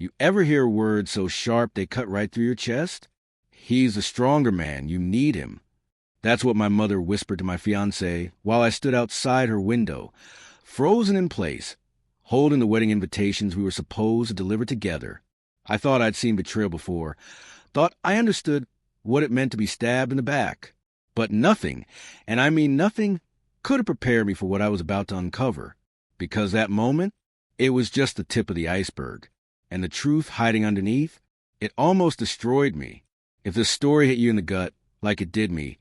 You ever hear words so sharp they cut right through your chest? He's the stronger man. You need him. That's what my mother whispered to my fiancée while I stood outside her window, frozen in place, holding the wedding invitations we were supposed to deliver together. I thought I'd seen betrayal before, thought I understood what it meant to be stabbed in the back. But nothing, and I mean nothing, could have prepared me for what I was about to uncover, because that moment, it was just the tip of the iceberg, and the truth hiding underneath, it almost destroyed me. If this story hit you in the gut, like it did me,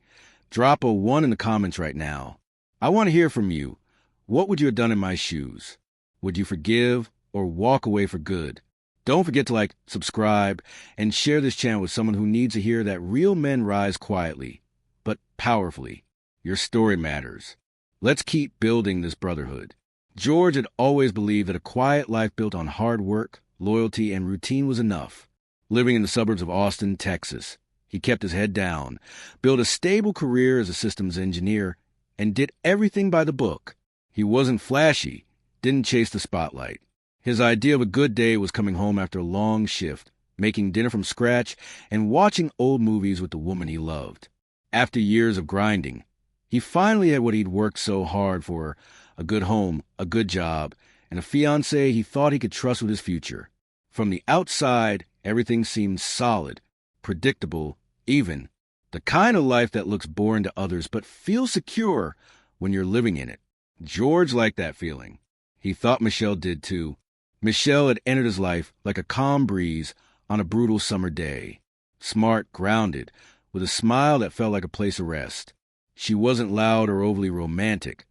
drop a 1 in the comments right now. I want to hear from you. What would you have done in my shoes? Would you forgive or walk away for good? Don't forget to like, subscribe, and share this channel with someone who needs to hear that real men rise quietly, but powerfully. Your story matters. Let's keep building this brotherhood. George had always believed that a quiet life built on hard work, loyalty, and routine was enough. Living in the suburbs of Austin, Texas, he kept his head down, built a stable career as a systems engineer, and did everything by the book. He wasn't flashy, didn't chase the spotlight. His idea of a good day was coming home after a long shift, making dinner from scratch, and watching old movies with the woman he loved. After years of grinding, he finally had what he'd worked so hard for: a good home, a good job, and a fiancée he thought he could trust with his future. From the outside, everything seemed solid, predictable, even. The kind of life that looks boring to others but feels secure when you're living in it. George liked that feeling. He thought Michelle did too. Michelle had entered his life like a calm breeze on a brutal summer day. Smart, grounded, with a smile that felt like a place of rest. She wasn't loud or overly romantic,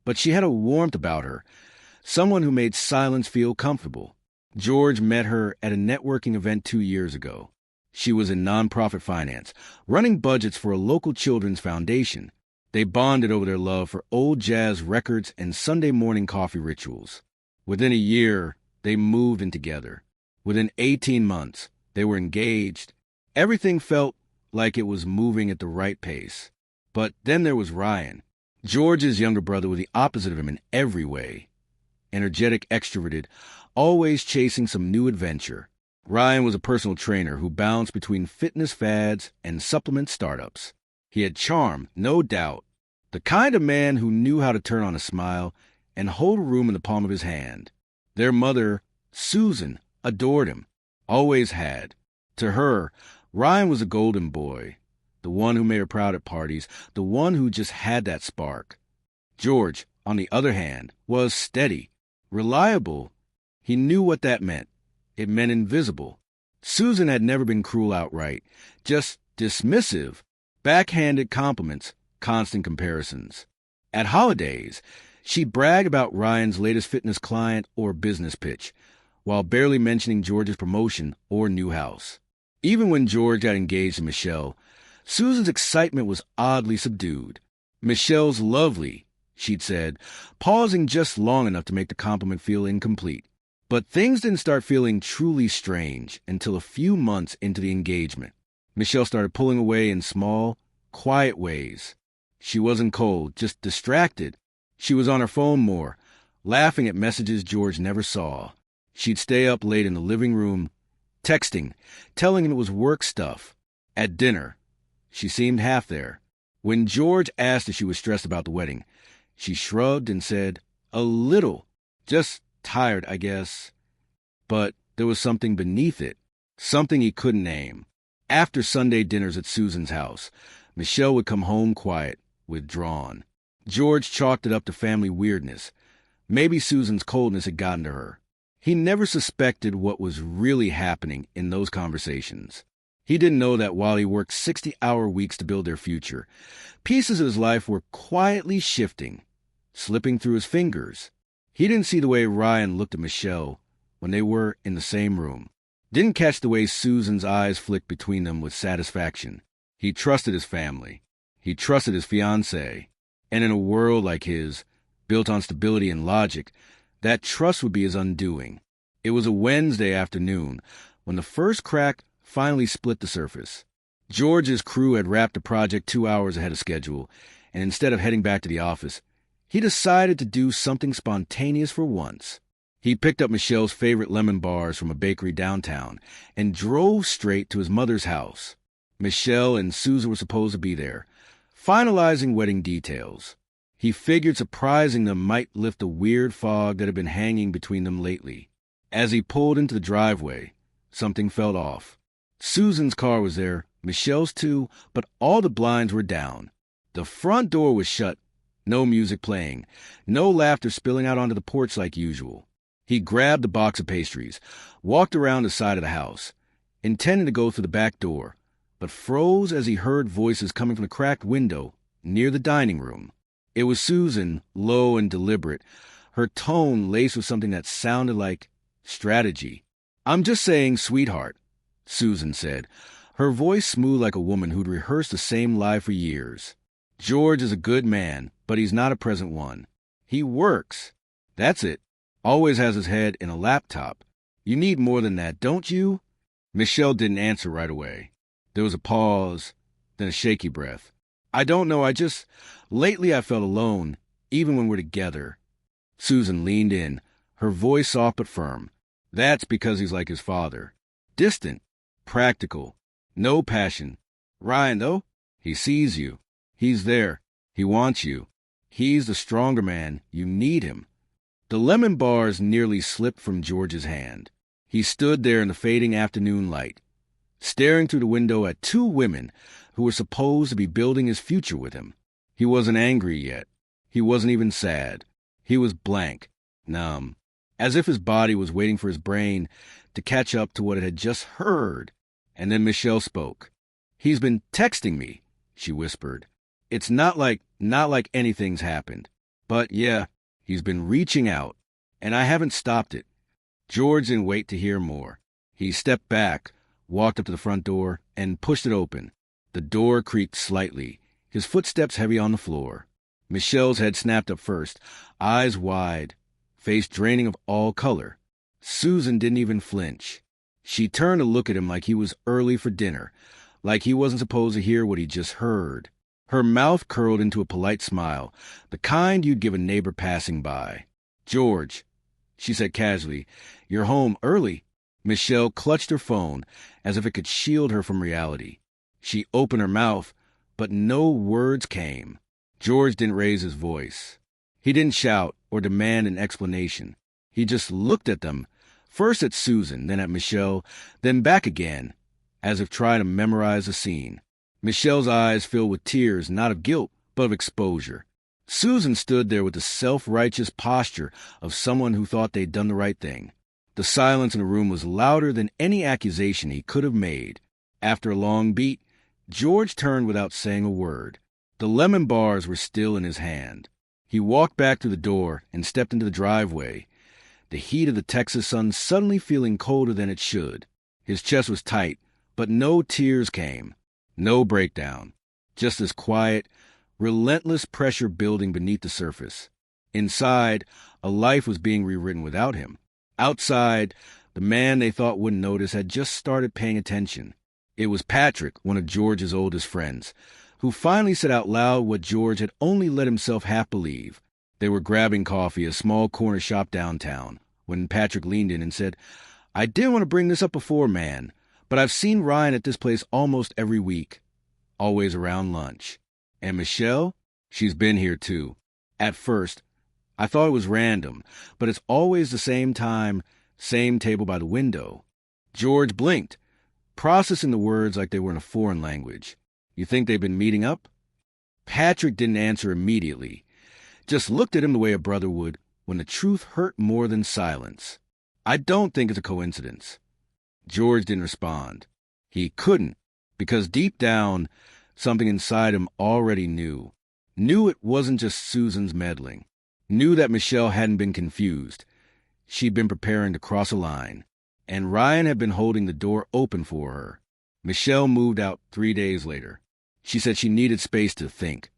but she had a warmth about her, someone who made silence feel comfortable. George met her at a networking event 2 years ago. She was in nonprofit finance, running budgets for a local children's foundation. They bonded over their love for old jazz records and Sunday morning coffee rituals. Within a year, they moved in together. Within 18 months, they were engaged. Everything felt like it was moving at the right pace. But then there was Ryan. George's younger brother was the opposite of him in every way. Energetic, extroverted, always chasing some new adventure. Ryan was a personal trainer who bounced between fitness fads and supplement startups. He had charm, no doubt. The kind of man who knew how to turn on a smile and hold a room in the palm of his hand. Their mother, Susan, adored him. Always had. To her, Ryan was a golden boy. The one who made her proud at parties. The one who just had that spark. George, on the other hand, was steady, reliable. He knew what that meant. It meant invisible. Susan had never been cruel outright, just dismissive, backhanded compliments, constant comparisons. At holidays, she'd brag about Ryan's latest fitness client or business pitch, while barely mentioning George's promotion or new house. Even when George got engaged to Michelle, Susan's excitement was oddly subdued. "Michelle's lovely," she'd said, pausing just long enough to make the compliment feel incomplete. But things didn't start feeling truly strange until a few months into the engagement. Michelle started pulling away in small, quiet ways. She wasn't cold, just distracted. She was on her phone more, laughing at messages George never saw. She'd stay up late in the living room, texting, telling him it was work stuff. At dinner, she seemed half there. When George asked if she was stressed about the wedding, she shrugged and said, "A little. Just tired, I guess." But there was something beneath it, something he couldn't name. After Sunday dinners at Susan's house, Michelle would come home quiet, withdrawn. George chalked it up to family weirdness. Maybe Susan's coldness had gotten to her. He never suspected what was really happening in those conversations. He didn't know that while he worked 60-hour weeks to build their future, pieces of his life were quietly shifting, slipping through his fingers. He didn't see the way Ryan looked at Michelle when they were in the same room. Didn't catch the way Susan's eyes flicked between them with satisfaction. He trusted his family. He trusted his fiancée. And in a world like his, built on stability and logic, that trust would be his undoing. It was a Wednesday afternoon when the first crack finally split the surface. George's crew had wrapped the project 2 hours ahead of schedule, and instead of heading back to the office, he decided to do something spontaneous for once. He picked up Michelle's favorite lemon bars from a bakery downtown and drove straight to his mother's house. Michelle and Susan were supposed to be there, finalizing wedding details. He figured surprising them might lift the weird fog that had been hanging between them lately. As he pulled into the driveway, something felt off. Susan's car was there, Michelle's too, but all the blinds were down. The front door was shut, no music playing, no laughter spilling out onto the porch like usual. He grabbed the box of pastries, walked around the side of the house, intending to go through the back door, but froze as he heard voices coming from the cracked window near the dining room. It was Susan, low and deliberate, her tone laced with something that sounded like strategy. "I'm just saying, sweetheart," Susan said, her voice smooth like a woman who'd rehearsed the same lie for years. "George is a good man, but he's not a present one. He works. That's it. Always has his head in a laptop. You need more than that, don't you?" Michelle didn't answer right away. There was a pause, then a shaky breath. "I don't know, lately I felt alone, even when we're together." Susan leaned in, her voice soft but firm. "That's because he's like his father. Distant, practical, no passion. Ryan, though, he sees you. He's there. He wants you. He's the stronger man. You need him." The lemon bars nearly slipped from George's hand. He stood there in the fading afternoon light, staring through the window at two women who were supposed to be building his future with him. He wasn't angry yet. He wasn't even sad. He was blank, numb, as if his body was waiting for his brain to catch up to what it had just heard. And then Michelle spoke. "He's been texting me," she whispered. "It's not like anything's happened. But yeah, he's been reaching out, and I haven't stopped it." George didn't wait to hear more. He stepped back, walked up to the front door, and pushed it open. The door creaked slightly, his footsteps heavy on the floor. Michelle's head snapped up first, eyes wide, face draining of all color. Susan didn't even flinch. She turned to look at him like he was early for dinner, like he wasn't supposed to hear what he just heard. Her mouth curled into a polite smile, the kind you'd give a neighbor passing by. "George," she said casually, "you're home early." Michelle clutched her phone as if it could shield her from reality. She opened her mouth, but no words came. George didn't raise his voice. He didn't shout or demand an explanation. He just looked at them, first at Susan, then at Michelle, then back again, as if trying to memorize the scene. Michelle's eyes filled with tears, not of guilt, but of exposure. Susan stood there with the self-righteous posture of someone who thought they'd done the right thing. The silence in the room was louder than any accusation he could have made. After a long beat, George turned without saying a word. The lemon bars were still in his hand. He walked back to the door and stepped into the driveway, the heat of the Texas sun suddenly feeling colder than it should. His chest was tight, but no tears came. No breakdown. Just this quiet, relentless pressure building beneath the surface. Inside, a life was being rewritten without him. Outside, the man they thought wouldn't notice had just started paying attention. It was Patrick, one of George's oldest friends, who finally said out loud what George had only let himself half believe. They were grabbing coffee at a small corner shop downtown when Patrick leaned in and said, "I didn't want to bring this up before, man, but I've seen Ryan at this place almost every week, always around lunch. And Michelle, she's been here too. At first, I thought it was random, but it's always the same time, same table by the window." George blinked, processing the words like they were in a foreign language. "You think they've been meeting up?" Patrick didn't answer immediately, just looked at him the way a brother would when the truth hurt more than silence. "I don't think it's a coincidence." George didn't respond. He couldn't, because deep down, something inside him already knew. Knew it wasn't just Susan's meddling. Knew that Michelle hadn't been confused. She'd been preparing to cross a line, and Ryan had been holding the door open for her. Michelle moved out 3 days later. She said she needed space to think.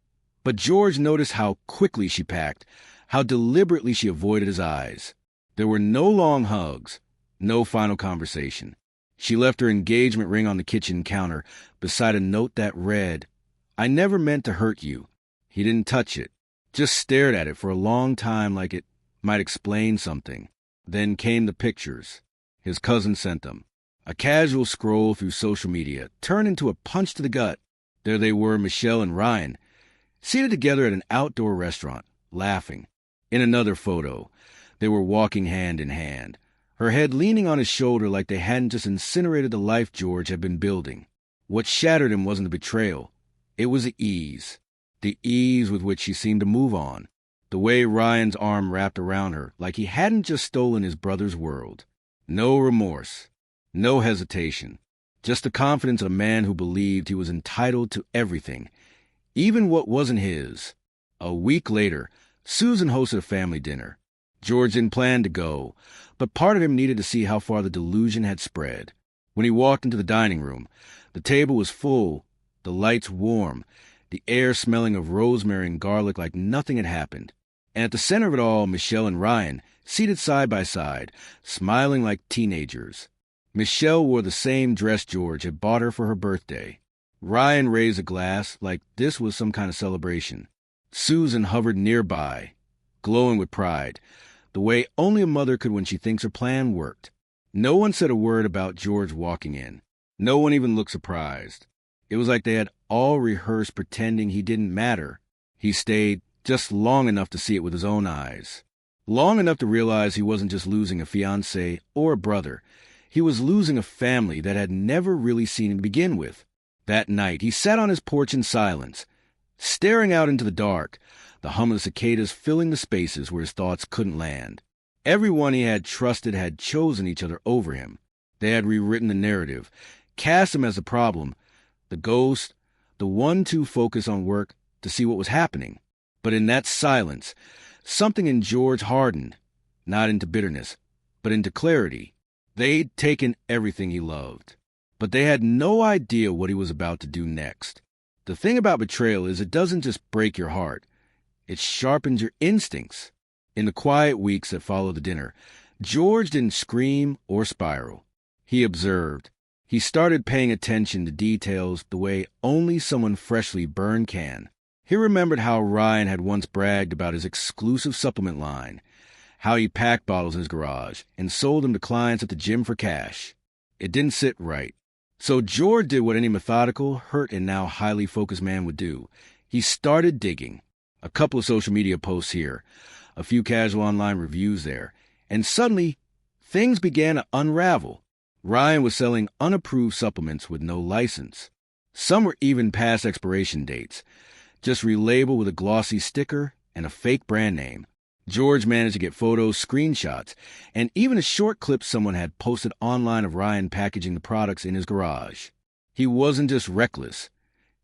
But George noticed how quickly she packed, how deliberately she avoided his eyes. There were no long hugs, no final conversation. She left her engagement ring on the kitchen counter beside a note that read, "I never meant to hurt you." He didn't touch it, just stared at it for a long time like it might explain something. Then came the pictures. His cousin sent them. A casual scroll through social media turned into a punch to the gut. There they were, Michelle and Ryan, seated together at an outdoor restaurant, laughing. In another photo, they were walking hand in hand, her head leaning on his shoulder like they hadn't just incinerated the life George had been building. What shattered him wasn't the betrayal. It was the ease with which she seemed to move on. The way Ryan's arm wrapped around her, like he hadn't just stolen his brother's world. No remorse, no hesitation, just the confidence of a man who believed he was entitled to everything, even what wasn't his. A week later, Susan hosted a family dinner. George didn't plan to go, but part of him needed to see how far the delusion had spread. When he walked into the dining room, the table was full, the lights warm, the air smelling of rosemary and garlic like nothing had happened. And at the center of it all, Michelle and Ryan, seated side by side, smiling like teenagers. Michelle wore the same dress George had bought her for her birthday. Ryan raised a glass like this was some kind of celebration. Susan hovered nearby, glowing with pride, the way only a mother could when she thinks her plan worked. No one said a word about George walking in. No one even looked surprised. It was like they had all rehearsed pretending he didn't matter. He stayed just long enough to see it with his own eyes. Long enough to realize he wasn't just losing a fiancé or a brother. He was losing a family that had never really seen him to begin with. That night, he sat on his porch in silence, staring out into the dark, the hum of the cicadas filling the spaces where his thoughts couldn't land. Everyone he had trusted had chosen each other over him. They had rewritten the narrative, cast him as the problem, the ghost, the one to focus on work to see what was happening. But in that silence, something in George hardened, not into bitterness, but into clarity. They'd taken everything he loved, but they had no idea what he was about to do next. The thing about betrayal is it doesn't just break your heart. It sharpens your instincts. In the quiet weeks that followed the dinner, George didn't scream or spiral. He observed. He started paying attention to details the way only someone freshly burned can. He remembered how Ryan had once bragged about his exclusive supplement line, how he packed bottles in his garage and sold them to clients at the gym for cash. It didn't sit right. So George did what any methodical, hurt, and now highly focused man would do. He started digging. A couple of social media posts here, a few casual online reviews there, and suddenly, things began to unravel. Ryan was selling unapproved supplements with no license. Some were even past expiration dates, just relabeled with a glossy sticker and a fake brand name. George managed to get photos, screenshots, and even a short clip someone had posted online of Ryan packaging the products in his garage. He wasn't just reckless.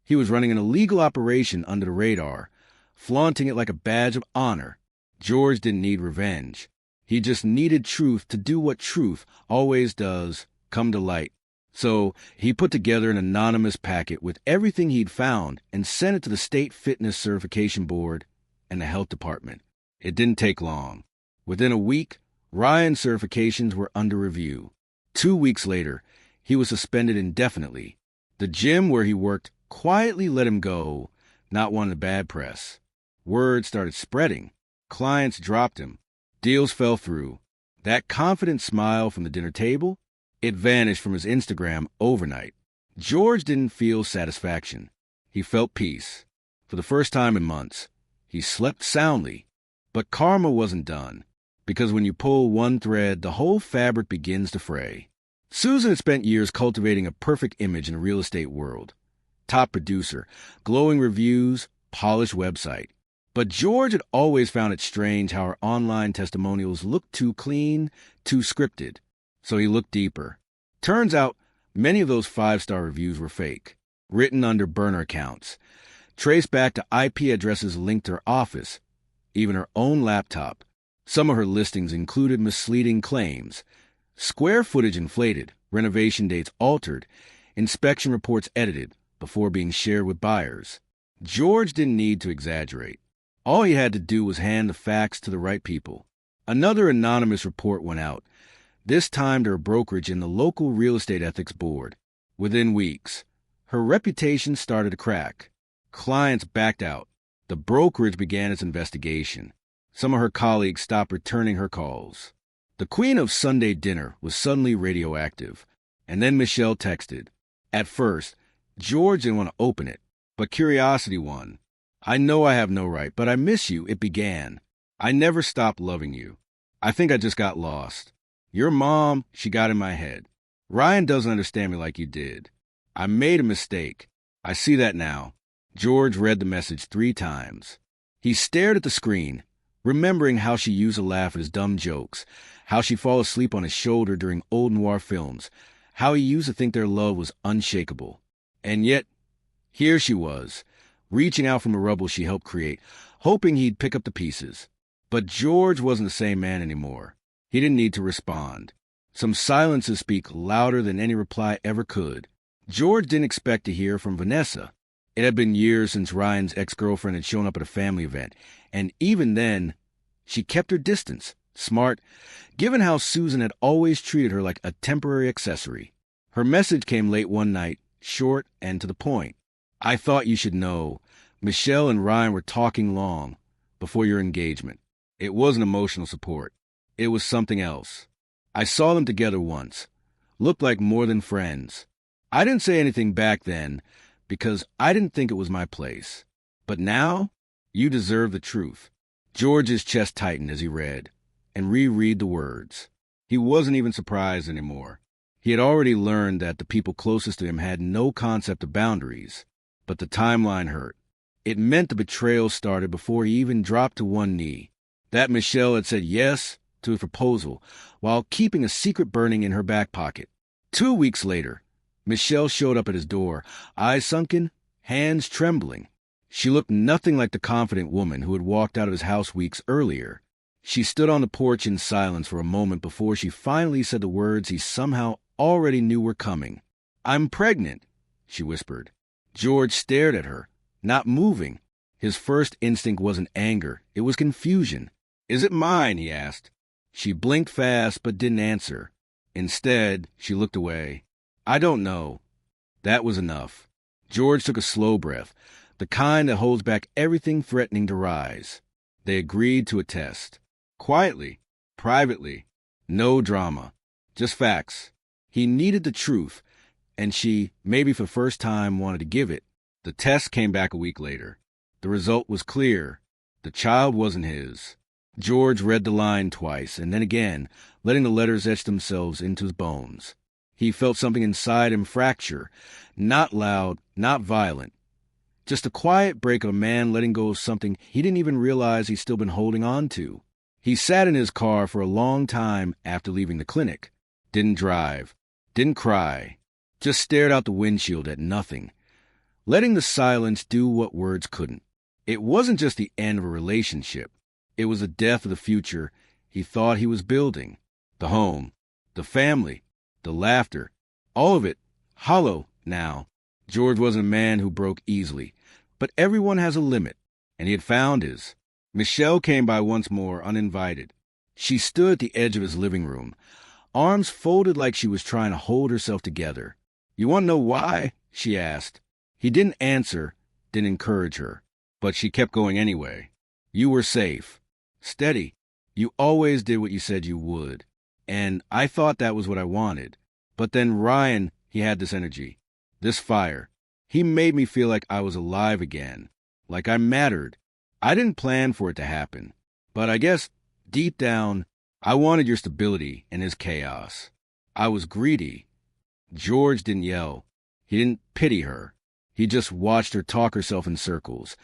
He was running an illegal operation under the radar, flaunting it like a badge of honor. George didn't need revenge. He just needed truth to do what truth always does, come to light. So he put together an anonymous packet with everything he'd found and sent it to the State Fitness Certification Board and the Health Department. It didn't take long. Within a week, Ryan's certifications were under review. 2 weeks later, he was suspended indefinitely. The gym where he worked quietly let him go, not wanting the bad press. Word started spreading. Clients dropped him. Deals fell through. That confident smile from the dinner table, it vanished from his Instagram overnight. George didn't feel satisfaction. He felt peace. For the first time in months, he slept soundly. But karma wasn't done, because when you pull one thread, the whole fabric begins to fray. Susan had spent years cultivating a perfect image in the real estate world. Top producer, glowing reviews, polished website. But George had always found it strange how her online testimonials looked too clean, too scripted. So he looked deeper. Turns out, many of those 5-star reviews were fake, written under burner accounts, traced back to IP addresses linked to her office, even her own laptop. Some of her listings included misleading claims, square footage inflated, renovation dates altered, inspection reports edited before being shared with buyers. George didn't need to exaggerate. All he had to do was hand the facts to the right people. Another anonymous report went out, this time to her brokerage in the local real estate ethics board. Within weeks, her reputation started to crack. Clients backed out. The brokerage began its investigation. Some of her colleagues stopped returning her calls. The queen of Sunday dinner was suddenly radioactive. And then Michelle texted. At first, George didn't want to open it, but curiosity won. I know I have no right, but I miss you, it began. I never stopped loving you. I think I just got lost. Your mom, she got in my head. Ryan doesn't understand me like you did. I made a mistake. I see that now. George read the message 3 times. He stared at the screen, remembering how she used to laugh at his dumb jokes, how she'd fall asleep on his shoulder during old noir films, how he used to think their love was unshakable. And yet, here she was, reaching out from the rubble she helped create, hoping he'd pick up the pieces. But George wasn't the same man anymore. He didn't need to respond. Some silences speak louder than any reply ever could. George didn't expect to hear from Vanessa. It had been years since Ryan's ex-girlfriend had shown up at a family event, and even then, she kept her distance, smart, given how Susan had always treated her like a temporary accessory. Her message came late one night, short and to the point. I thought you should know. Michelle and Ryan were talking long before your engagement. It wasn't emotional support. It was something else. I saw them together once. Looked like more than friends. I didn't say anything back then because I didn't think it was my place. But now, you deserve the truth. George's chest tightened as he read and reread the words. He wasn't even surprised anymore. He had already learned that the people closest to him had no concept of boundaries. But the timeline hurt. It meant the betrayal started before he even dropped to one knee. That Michelle had said yes to his proposal while keeping a secret burning in her back pocket. 2 weeks later, Michelle showed up at his door, eyes sunken, hands trembling. She looked nothing like the confident woman who had walked out of his house weeks earlier. She stood on the porch in silence for a moment before she finally said the words he somehow already knew were coming. "I'm pregnant," she whispered. George stared at her, not moving. His first instinct wasn't anger, it was confusion. "Is it mine?" he asked. She blinked fast but didn't answer. Instead, she looked away. "I don't know." That was enough. George took a slow breath, the kind that holds back everything threatening to rise. They agreed to a test. Quietly, privately, no drama, just facts. He needed the truth, and she, maybe for the first time, wanted to give it. The test came back a week later. The result was clear. The child wasn't his. George read the line twice, and then again, letting the letters etch themselves into his bones. He felt something inside him fracture, not loud, not violent. Just a quiet break of a man letting go of something he didn't even realize he'd still been holding on to. He sat in his car for a long time after leaving the clinic. Didn't drive. Didn't cry. Just stared out the windshield at nothing, letting the silence do what words couldn't. It wasn't just the end of a relationship. It was the death of the future he thought he was building. The home, the family, the laughter, all of it hollow now. George wasn't a man who broke easily, but everyone has a limit, and he had found his. Michelle came by once more, uninvited. She stood at the edge of his living room, arms folded like she was trying to hold herself together. "You want to know why?" she asked. He didn't answer, didn't encourage her, but she kept going anyway. "You were safe. Steady. You always did what you said you would. And I thought that was what I wanted. But then Ryan, he had this energy, this fire. He made me feel like I was alive again, like I mattered. I didn't plan for it to happen. But I guess, deep down, I wanted your stability and his chaos. I was greedy." George didn't yell. He didn't pity her. He just watched her talk herself in circles,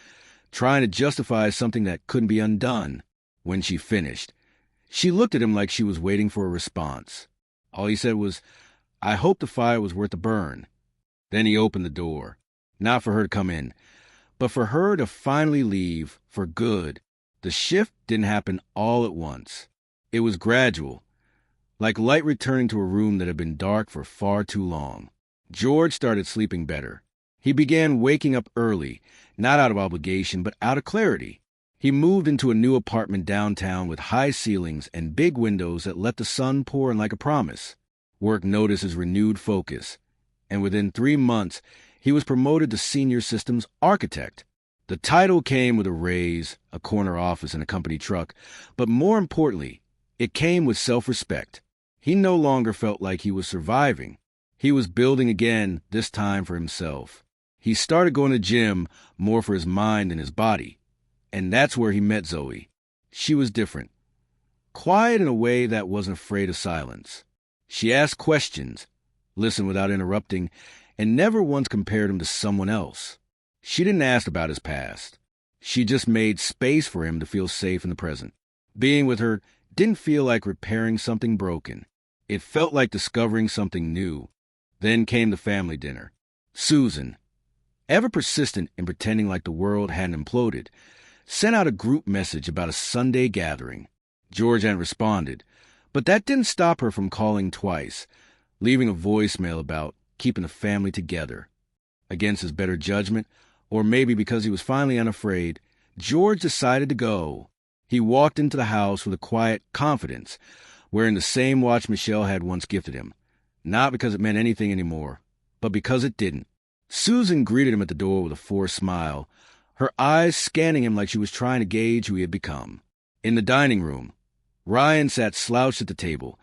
trying to justify something that couldn't be undone. When she finished, she looked at him like she was waiting for a response. All he said was, "I hope the fire was worth the burn." Then he opened the door, not for her to come in, but for her to finally leave for good. The shift didn't happen all at once. It was gradual, like light returning to a room that had been dark for far too long. George started sleeping better. He began waking up early, not out of obligation, but out of clarity. He moved into a new apartment downtown with high ceilings and big windows that let the sun pour in like a promise. Work noticed his renewed focus, and within 3 months, he was promoted to senior systems architect. The title came with a raise, a corner office, and a company truck, but more importantly, It came with self-respect. He no longer felt like he was surviving. He was building again, this time for himself. He started going to the gym more for his mind than his body. And that's where he met Zoe. She was different. Quiet in a way that wasn't afraid of silence. She asked questions, listened without interrupting, and never once compared him to someone else. She didn't ask about his past. She just made space for him to feel safe in the present. Being with her didn't feel like repairing something broken. It felt like discovering something new. Then came the family dinner. Susan, ever persistent in pretending like the world hadn't imploded, sent out a group message about a Sunday gathering. George hadn't responded, but that didn't stop her from calling twice, leaving a voicemail about keeping the family together. Against his better judgment, or maybe because he was finally unafraid, George decided to go. He walked into the house with a quiet confidence, wearing the same watch Michelle had once gifted him. Not because it meant anything anymore, but because it didn't. Susan greeted him at the door with a forced smile, her eyes scanning him like she was trying to gauge who he had become. In the dining room, Ryan sat slouched at the table,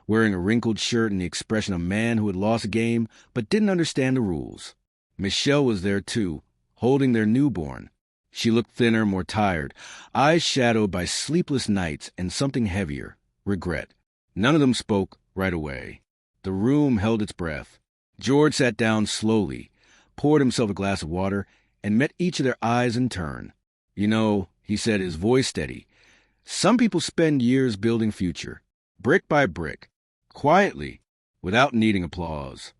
wearing a wrinkled shirt and the expression of a man who had lost a game but didn't understand the rules. Michelle was there too, holding their newborn. She looked thinner, more tired, eyes shadowed by sleepless nights and something heavier, regret. None of them spoke right away. The room held its breath. George sat down slowly, poured himself a glass of water, and met each of their eyes in turn. "You know," he said, his voice steady, "some people spend years building future, brick by brick, quietly, without needing applause."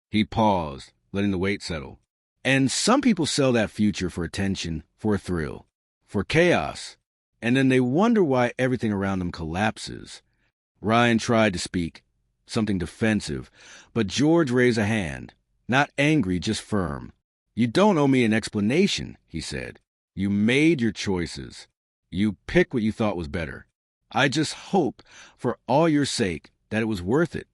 He paused, letting the weight settle. "And some people sell that future for attention, for a thrill, for chaos, and then they wonder why everything around them collapses." Ryan tried to speak, something defensive, but George raised a hand, not angry, just firm. "You don't owe me an explanation," he said. "You made your choices. You picked what you thought was better. I just hope, for all your sake, that it was worth it."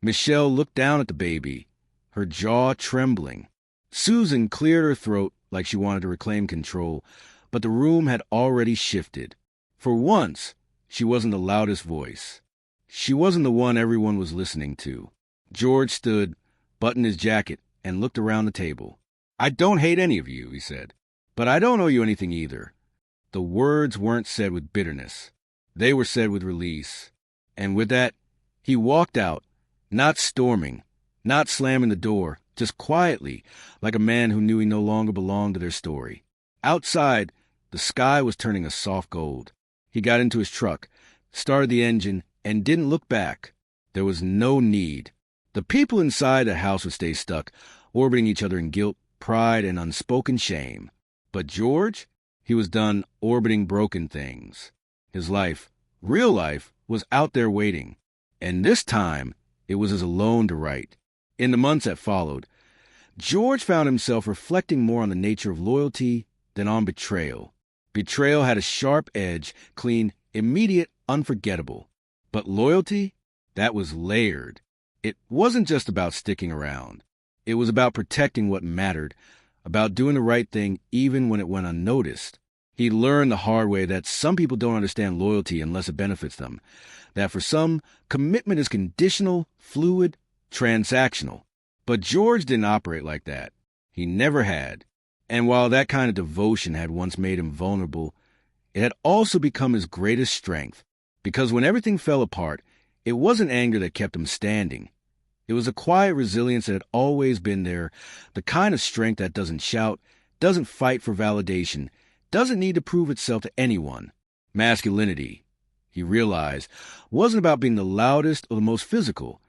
Michelle looked down at the baby, her jaw trembling. Susan cleared her throat like she wanted to reclaim control, but the room had already shifted. For once, she wasn't the loudest voice. She wasn't the one everyone was listening to. George stood, buttoned his jacket, and looked around the table. "I don't hate any of you," he said, "but I don't owe you anything either." The words weren't said with bitterness. They were said with release. And with that, he walked out, not storming, not slamming the door, just quietly, like a man who knew he no longer belonged to their story. Outside, the sky was turning a soft gold. He got into his truck, started the engine, and didn't look back. There was no need. The people inside the house would stay stuck, orbiting each other in guilt, pride, and unspoken shame. But George, he was done orbiting broken things. His life, real life, was out there waiting. And this time, it was his alone to write. In the months that followed, George found himself reflecting more on the nature of loyalty than on betrayal. Betrayal had a sharp edge, clean, immediate, unforgettable. But loyalty, that was layered. It wasn't just about sticking around. It was about protecting what mattered, about doing the right thing even when it went unnoticed. He learned the hard way that some people don't understand loyalty unless it benefits them, that for some, commitment is conditional, fluid, transactional. But George didn't operate like that. He never had. And while that kind of devotion had once made him vulnerable, it had also become his greatest strength. Because when everything fell apart, it wasn't anger that kept him standing. It was a quiet resilience that had always been there, the kind of strength that doesn't shout, doesn't fight for validation, doesn't need to prove itself to anyone. Masculinity, he realized, wasn't about being the loudest or the most physical.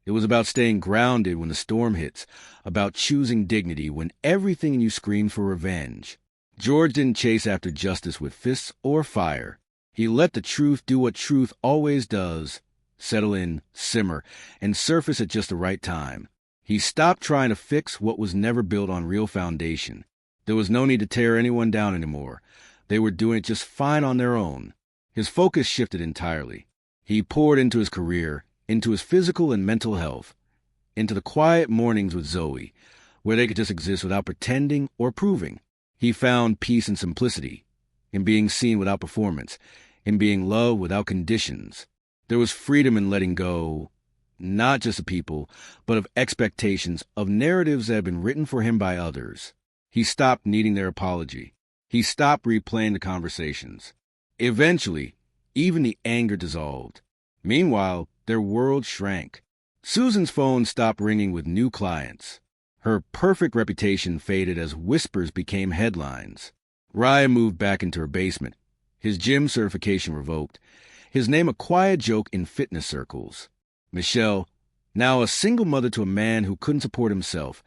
It was about staying grounded when the storm hits, about choosing dignity when everything in you screamed for revenge. George didn't chase after justice with fists or fire. He let the truth do what truth always does, settle in, simmer, and surface at just the right time. He stopped trying to fix what was never built on real foundation. There was no need to tear anyone down anymore. They were doing it just fine on their own. His focus shifted entirely. He poured into his career, into his physical and mental health, into the quiet mornings with Zoe, where they could just exist without pretending or proving. He found peace in simplicity, in being seen without performance, in being loved without conditions. There was freedom in letting go, not just of people, but of expectations, of narratives that had been written for him by others. He stopped needing their apology. He stopped replaying the conversations. Eventually, even the anger dissolved. Meanwhile, their world shrank. Susan's phone stopped ringing with new clients. Her perfect reputation faded as whispers became headlines. Ryan moved back into her basement, his gym certification revoked, his name a quiet joke in fitness circles. Michelle, now a single mother to a man who couldn't support himself,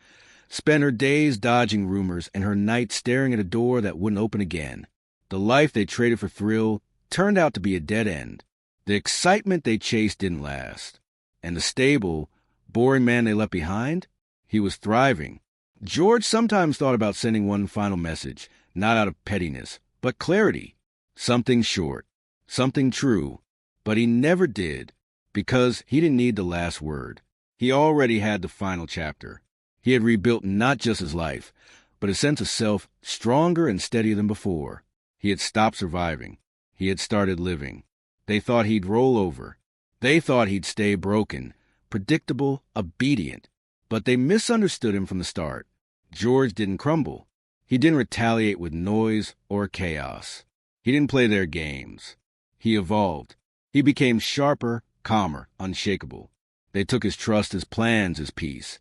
spent her days dodging rumors and her nights staring at a door that wouldn't open again. The life they traded for thrill turned out to be a dead end. The excitement they chased didn't last. And the stable, boring man they left behind? He was thriving. George sometimes thought about sending one final message, not out of pettiness, but clarity. Something short, something true. But he never did, because he didn't need the last word. He already had the final chapter. He had rebuilt not just his life, but a sense of self stronger and steadier than before. He had stopped surviving. He had started living. They thought he'd roll over. They thought he'd stay broken, predictable, obedient. But they misunderstood him from the start. George didn't crumble. He didn't retaliate with noise or chaos. He didn't play their games. He evolved. He became sharper, calmer, unshakable. They took his trust, his plans, his peace.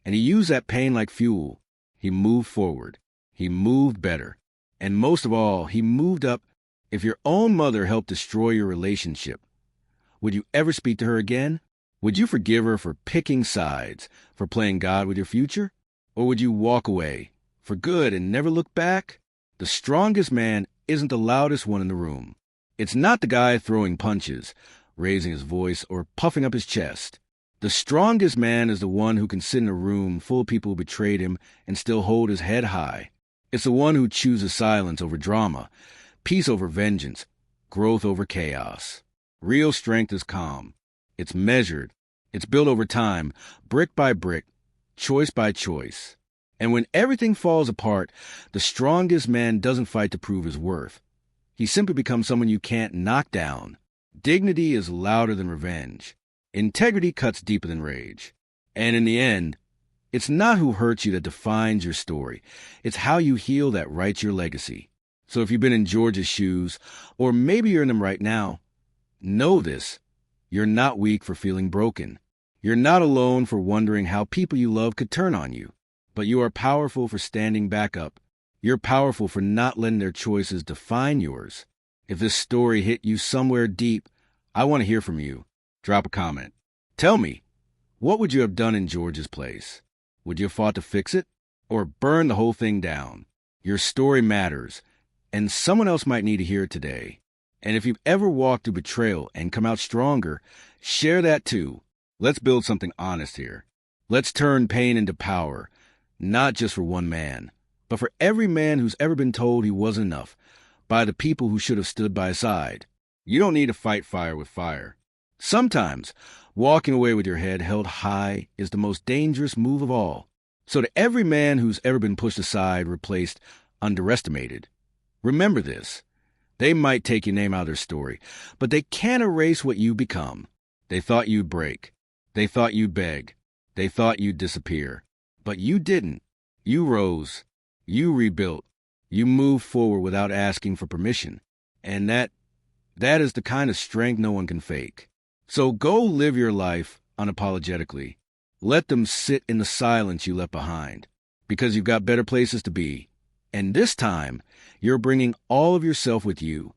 And he used that pain like fuel. He moved forward. He moved better. And most of all, he moved up. If your own mother helped destroy your relationship, would you ever speak to her again? Would you forgive her for picking sides, for playing God with your future? Or would you walk away, for good, and never look back? The strongest man isn't the loudest one in the room. It's not the guy throwing punches, raising his voice, or puffing up his chest. The strongest man is the one who can sit in a room full of people who betrayed him and still hold his head high. It's the one who chooses silence over drama, peace over vengeance, growth over chaos. Real strength is calm. It's measured. It's built over time, brick by brick, choice by choice. And when everything falls apart, the strongest man doesn't fight to prove his worth. He simply becomes someone you can't knock down. Dignity is louder than revenge. Integrity cuts deeper than rage. And in the end, it's not who hurts you that defines your story. It's how you heal that writes your legacy. So if you've been in George's shoes, or maybe you're in them right now, know this. You're not weak for feeling broken. You're not alone for wondering how people you love could turn on you. But you are powerful for standing back up. You're powerful for not letting their choices define yours. If this story hit you somewhere deep, I want to hear from you. Drop a comment. Tell me, what would you have done in George's place? Would you have fought to fix it? Or burn the whole thing down? Your story matters, and someone else might need to hear it today. And if you've ever walked through betrayal and come out stronger, share that too. Let's build something honest here. Let's turn pain into power, not just for one man, but for every man who's ever been told he wasn't enough, by the people who should have stood by his side. You don't need to fight fire with fire. Sometimes, walking away with your head held high is the most dangerous move of all. So to every man who's ever been pushed aside, replaced, underestimated, remember this. They might take your name out of their story, but they can't erase what you become. They thought you'd break. They thought you'd beg. They thought you'd disappear. But you didn't. You rose. You rebuilt. You moved forward without asking for permission. And that is the kind of strength no one can fake. So go live your life unapologetically. Let them sit in the silence you left behind, because you've got better places to be. And this time, you're bringing all of yourself with you.